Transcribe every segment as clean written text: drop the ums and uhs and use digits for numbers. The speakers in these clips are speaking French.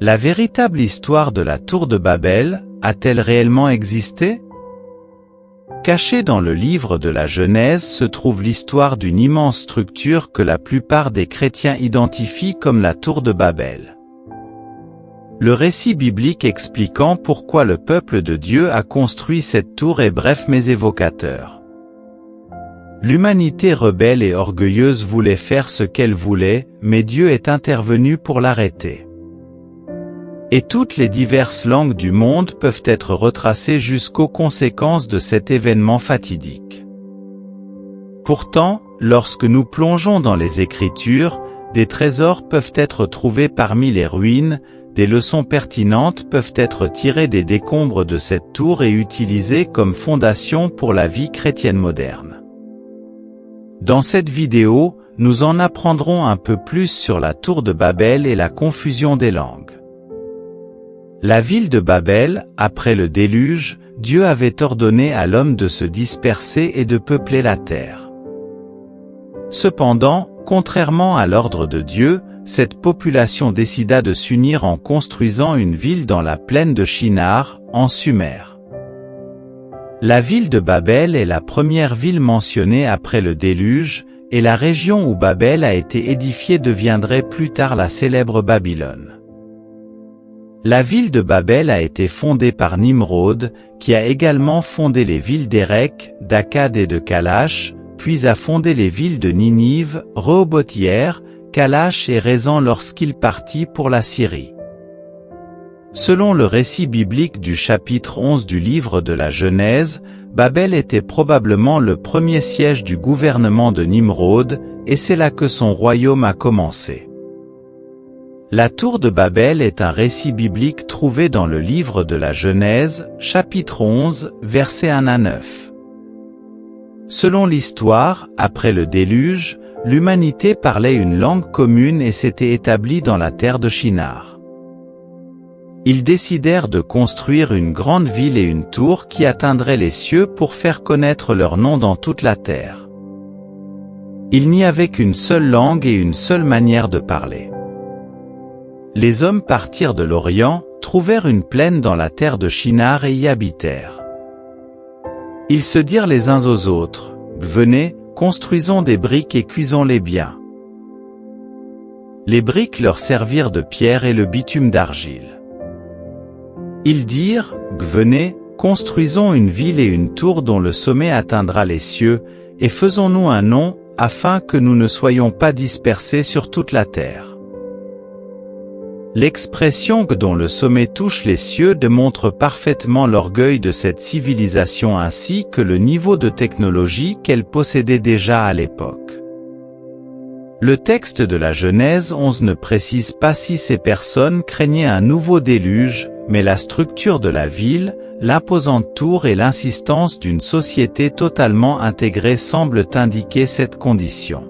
La véritable histoire de la tour de Babel a-t-elle réellement existé? Cachée dans le livre de la Genèse se trouve l'histoire d'une immense structure que la plupart des chrétiens identifient comme la tour de Babel. Le récit biblique expliquant pourquoi le peuple de Dieu a construit cette tour est bref mais évocateur. L'humanité rebelle et orgueilleuse voulait faire ce qu'elle voulait, mais Dieu est intervenu pour l'arrêter. Et toutes les diverses langues du monde peuvent être retracées jusqu'aux conséquences de cet événement fatidique. Pourtant, lorsque nous plongeons dans les Écritures, des trésors peuvent être trouvés parmi les ruines, des leçons pertinentes peuvent être tirées des décombres de cette tour et utilisées comme fondation pour la vie chrétienne moderne. Dans cette vidéo, nous en apprendrons un peu plus sur la tour de Babel et la confusion des langues. La ville de Babel, après le déluge, Dieu avait ordonné à l'homme de se disperser et de peupler la terre. Cependant, contrairement à l'ordre de Dieu, cette population décida de s'unir en construisant une ville dans la plaine de Shinar, en Sumer. La ville de Babel est la première ville mentionnée après le déluge, et la région où Babel a été édifiée deviendrait plus tard la célèbre Babylone. La ville de Babel a été fondée par Nimrod, qui a également fondé les villes d'Érec, d'Akkad et de Kalash, puis a fondé les villes de Ninive, Rehoboth-Ir, Kalash et Raisan lorsqu'il partit pour la Syrie. Selon le récit biblique du chapitre 11 du livre de la Genèse, Babel était probablement le premier siège du gouvernement de Nimrod, et c'est là que son royaume a commencé. La tour de Babel est un récit biblique trouvé dans le livre de la Genèse, chapitre 11, versets 1 à 9. Selon l'histoire, après le déluge, l'humanité parlait une langue commune et s'était établie dans la terre de Shinar. Ils décidèrent de construire une grande ville et une tour qui atteindrait les cieux pour faire connaître leur nom dans toute la terre. Il n'y avait qu'une seule langue et une seule manière de parler. Les hommes partirent de l'Orient, trouvèrent une plaine dans la terre de Shinar et y habitèrent. Ils se dirent les uns aux autres, « Venez, construisons des briques et cuisons-les bien. » Les briques leur servirent de pierre et le bitume d'argile. Ils dirent, « Venez, construisons une ville et une tour dont le sommet atteindra les cieux, et faisons-nous un nom, afin que nous ne soyons pas dispersés sur toute la terre. » L'expression « dont le sommet touche les cieux » démontre parfaitement l'orgueil de cette civilisation ainsi que le niveau de technologie qu'elle possédait déjà à l'époque. Le texte de la Genèse 11 ne précise pas si ces personnes craignaient un nouveau déluge, mais la structure de la ville, l'imposante tour et l'insistance d'une société totalement intégrée semblent indiquer cette condition.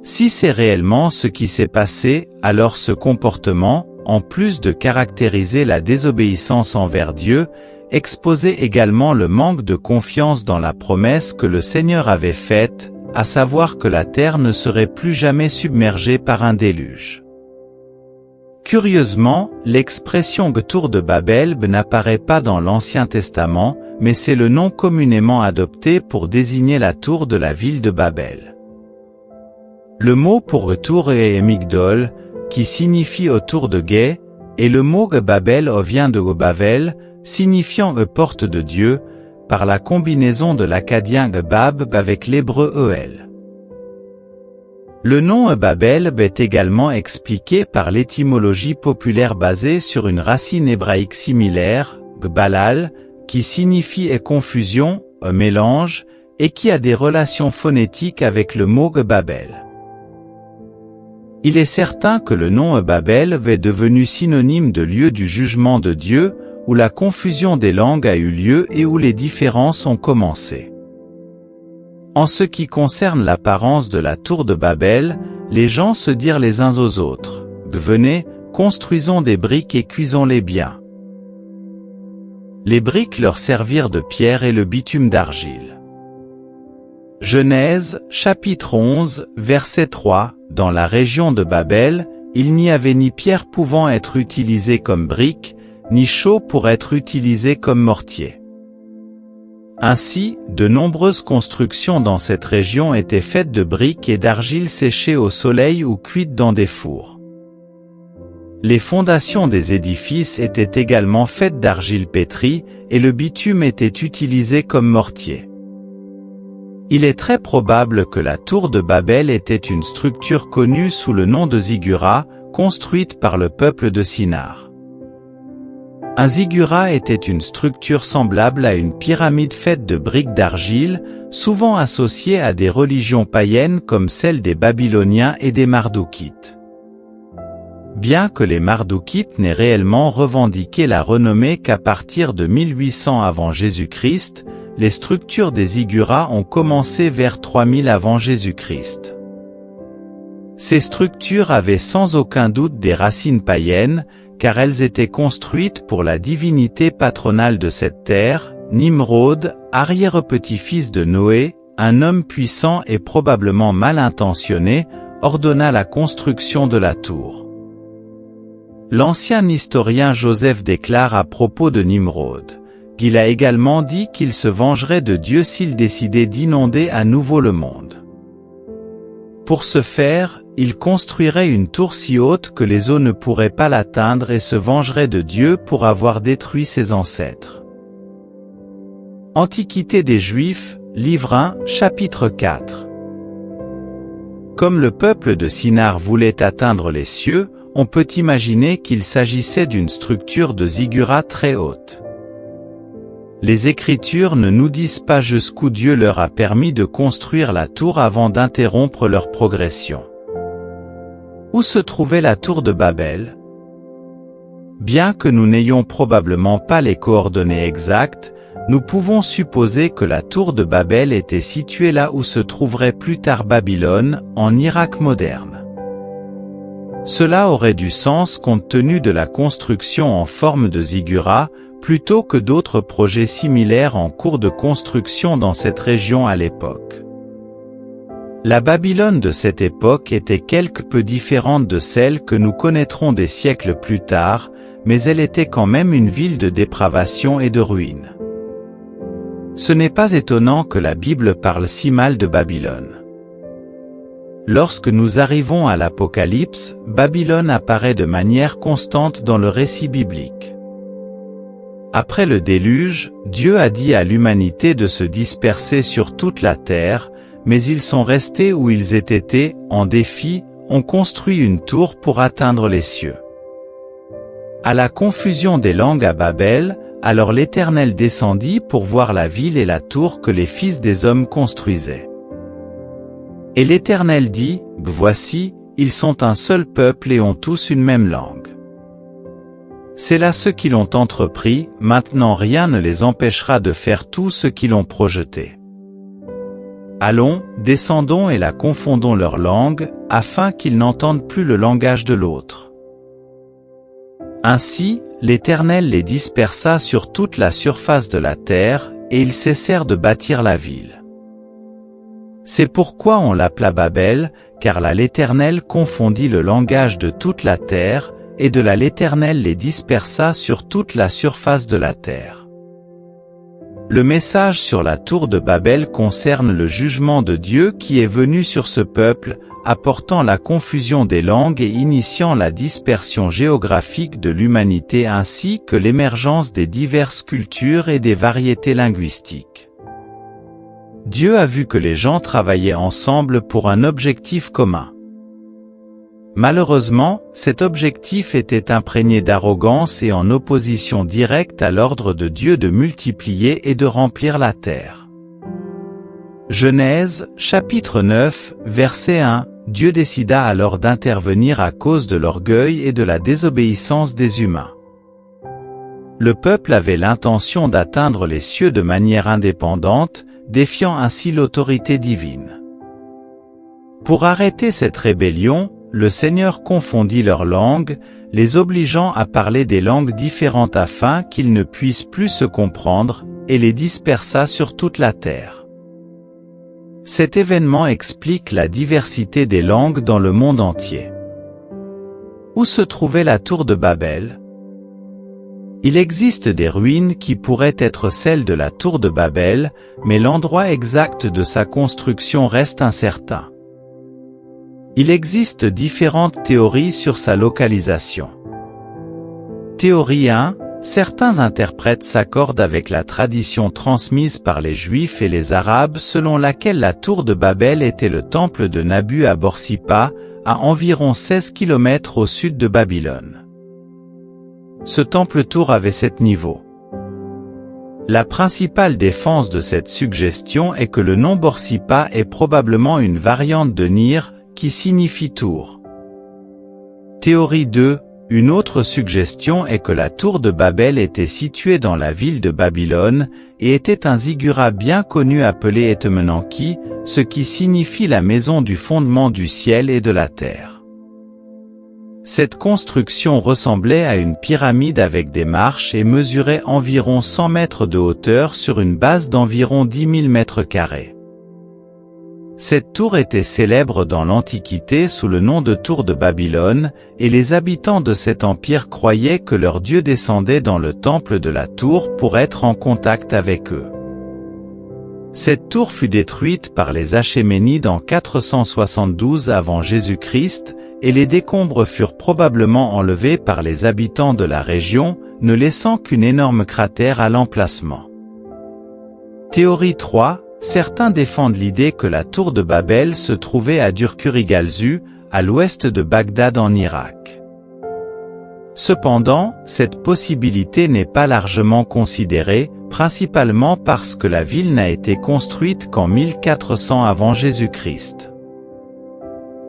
Si c'est réellement ce qui s'est passé, alors ce comportement, en plus de caractériser la désobéissance envers Dieu, exposait également le manque de confiance dans la promesse que le Seigneur avait faite, à savoir que la terre ne serait plus jamais submergée par un déluge. Curieusement, l'expression tour de Babel n'apparaît pas dans l'Ancien Testament, mais c'est le nom communément adopté pour désigner la tour de la ville de Babel. Le mot pour tour est Migdol, qui signifie autour de guet, et le mot Babel vient de Bavel, signifiant porte de Dieu, par la combinaison de l'akkadien Bab avec l'hébreu El. Le nom Babel est également expliqué par l'étymologie populaire basée sur une racine hébraïque similaire, Gbalal, qui signifie confusion, mélange, et qui a des relations phonétiques avec le mot Babel. Il est certain que le nom Babel est devenu synonyme de lieu du jugement de Dieu, où la confusion des langues a eu lieu et où les différences ont commencé. En ce qui concerne l'apparence de la tour de Babel, les gens se dirent les uns aux autres, « Venez, construisons des briques et cuisons-les bien. » Les briques leur servirent de pierre et le bitume d'argile. Genèse, chapitre 11, verset 3, dans la région de Babel, il n'y avait ni pierre pouvant être utilisée comme brique, ni chaux pour être utilisé comme mortier. Ainsi, de nombreuses constructions dans cette région étaient faites de briques et d'argile séchées au soleil ou cuites dans des fours. Les fondations des édifices étaient également faites d'argile pétrie, et le bitume était utilisé comme mortier. Il est très probable que la tour de Babel était une structure connue sous le nom de Ziggurat, construite par le peuple de Shinar. Un ziggurat était une structure semblable à une pyramide faite de briques d'argile, souvent associée à des religions païennes comme celle des Babyloniens et des Mardoukites. Bien que les Mardoukites n'aient réellement revendiqué la renommée qu'à partir de 1800 avant Jésus-Christ, les structures des ziggurats ont commencé vers 3000 avant Jésus-Christ. Ces structures avaient sans aucun doute des racines païennes, car elles étaient construites pour la divinité patronale de cette terre, Nimrod, arrière-petit-fils de Noé, un homme puissant et probablement mal intentionné, ordonna la construction de la tour. L'ancien historien Joseph déclare à propos de Nimrod, qu'il a également dit qu'il se vengerait de Dieu s'il décidait d'inonder à nouveau le monde. Pour ce faire, il construirait une tour si haute que les eaux ne pourraient pas l'atteindre et se vengerait de Dieu pour avoir détruit ses ancêtres. Antiquité des Juifs, livre 1, chapitre 4. Comme le peuple de Shinar voulait atteindre les cieux, on peut imaginer qu'il s'agissait d'une structure de ziggurat très haute. Les Écritures ne nous disent pas jusqu'où Dieu leur a permis de construire la tour avant d'interrompre leur progression. Où se trouvait la tour de Babel? Bien que nous n'ayons probablement pas les coordonnées exactes, nous pouvons supposer que la tour de Babel était située là où se trouverait plus tard Babylone, en Irak moderne. Cela aurait du sens compte tenu de la construction en forme de ziggurat, plutôt que d'autres projets similaires en cours de construction dans cette région à l'époque. La Babylone de cette époque était quelque peu différente de celle que nous connaîtrons des siècles plus tard, mais elle était quand même une ville de dépravation et de ruine. Ce n'est pas étonnant que la Bible parle si mal de Babylone. Lorsque nous arrivons à l'Apocalypse, Babylone apparaît de manière constante dans le récit biblique. Après le déluge, Dieu a dit à l'humanité de se disperser sur toute la terre, mais ils sont restés où ils étaient, en défi, ont construit une tour pour atteindre les cieux. À la confusion des langues à Babel, alors l'Éternel descendit pour voir la ville et la tour que les fils des hommes construisaient. Et l'Éternel dit, « Voici, ils sont un seul peuple et ont tous une même langue. » C'est là ceux qui l'ont entrepris, maintenant rien ne les empêchera de faire tout ce qu'ils ont projeté. Allons, descendons et la confondons leur langue, afin qu'ils n'entendent plus le langage de l'autre. Ainsi, l'Éternel les dispersa sur toute la surface de la terre, et ils cessèrent de bâtir la ville. C'est pourquoi on l'appela Babel, car là l'Éternel confondit le langage de toute la terre, et de là l'Éternel les dispersa sur toute la surface de la terre. Le message sur la tour de Babel concerne le jugement de Dieu qui est venu sur ce peuple, apportant la confusion des langues et initiant la dispersion géographique de l'humanité ainsi que l'émergence des diverses cultures et des variétés linguistiques. Dieu a vu que les gens travaillaient ensemble pour un objectif commun. Malheureusement, cet objectif était imprégné d'arrogance et en opposition directe à l'ordre de Dieu de multiplier et de remplir la terre. Genèse, chapitre 9, verset 1, Dieu décida alors d'intervenir à cause de l'orgueil et de la désobéissance des humains. Le peuple avait l'intention d'atteindre les cieux de manière indépendante, défiant ainsi l'autorité divine. Pour arrêter cette rébellion, le Seigneur confondit leurs langues, les obligeant à parler des langues différentes afin qu'ils ne puissent plus se comprendre, et les dispersa sur toute la terre. Cet événement explique la diversité des langues dans le monde entier. Où se trouvait la tour de Babel? Il existe des ruines qui pourraient être celles de la tour de Babel, mais l'endroit exact de sa construction reste incertain. Il existe différentes théories sur sa localisation. Théorie 1. Certains interprètes s'accordent avec la tradition transmise par les Juifs et les Arabes selon laquelle la tour de Babel était le temple de Nabu à Borsippa, à environ 16 km au sud de Babylone. Ce temple-tour avait 7 niveaux. La principale défense de cette suggestion est que le nom Borsippa est probablement une variante de Nir, qui signifie tour. Théorie 2. Une autre suggestion est que la tour de Babel était située dans la ville de Babylone, et était un ziggurat bien connu appelé Etemenanki, ce qui signifie la maison du fondement du ciel et de la terre. Cette construction ressemblait à une pyramide avec des marches et mesurait environ 100 mètres de hauteur sur une base d'environ 10 000 mètres carrés. Cette tour était célèbre dans l'Antiquité sous le nom de tour de Babylone, et les habitants de cet empire croyaient que leur dieu descendait dans le temple de la tour pour être en contact avec eux. Cette tour fut détruite par les Achéménides en 472 avant Jésus-Christ, et les décombres furent probablement enlevés par les habitants de la région, ne laissant qu'une énorme cratère à l'emplacement. Théorie 3. Certains défendent l'idée que la tour de Babel se trouvait à Durkurigalzu, à l'ouest de Bagdad en Irak. Cependant, cette possibilité n'est pas largement considérée, principalement parce que la ville n'a été construite qu'en 1400 avant Jésus-Christ.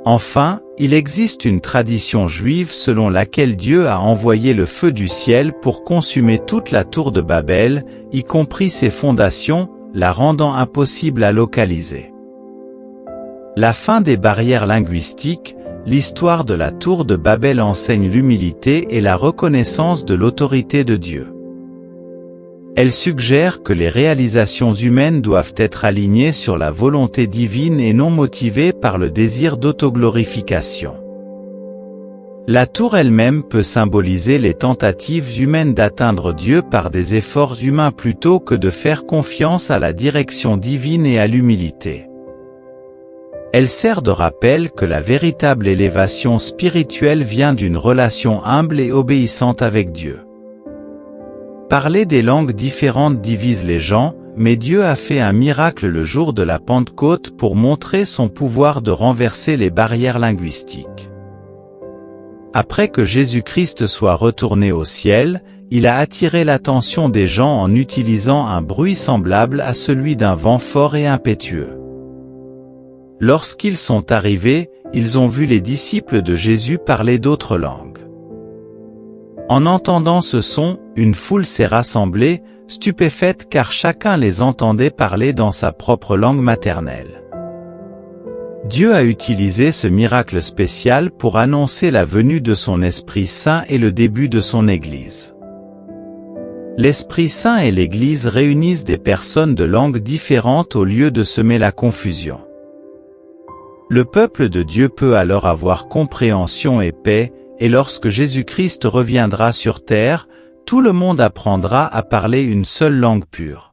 Enfin, il existe une tradition juive selon laquelle Dieu a envoyé le feu du ciel pour consumer toute la tour de Babel, y compris ses fondations, la rendant impossible à localiser. La fin des barrières linguistiques, l'histoire de la tour de Babel enseigne l'humilité et la reconnaissance de l'autorité de Dieu. Elle suggère que les réalisations humaines doivent être alignées sur la volonté divine et non motivées par le désir d'autoglorification. La tour elle-même peut symboliser les tentatives humaines d'atteindre Dieu par des efforts humains plutôt que de faire confiance à la direction divine et à l'humilité. Elle sert de rappel que la véritable élévation spirituelle vient d'une relation humble et obéissante avec Dieu. Parler des langues différentes divise les gens, mais Dieu a fait un miracle le jour de la Pentecôte pour montrer son pouvoir de renverser les barrières linguistiques. Après que Jésus-Christ soit retourné au ciel, il a attiré l'attention des gens en utilisant un bruit semblable à celui d'un vent fort et impétueux. Lorsqu'ils sont arrivés, ils ont vu les disciples de Jésus parler d'autres langues. En entendant ce son, une foule s'est rassemblée, stupéfaite car chacun les entendait parler dans sa propre langue maternelle. Dieu a utilisé ce miracle spécial pour annoncer la venue de son Esprit Saint et le début de son Église. L'Esprit Saint et l'Église réunissent des personnes de langues différentes au lieu de semer la confusion. Le peuple de Dieu peut alors avoir compréhension et paix, et lorsque Jésus-Christ reviendra sur terre, tout le monde apprendra à parler une seule langue pure.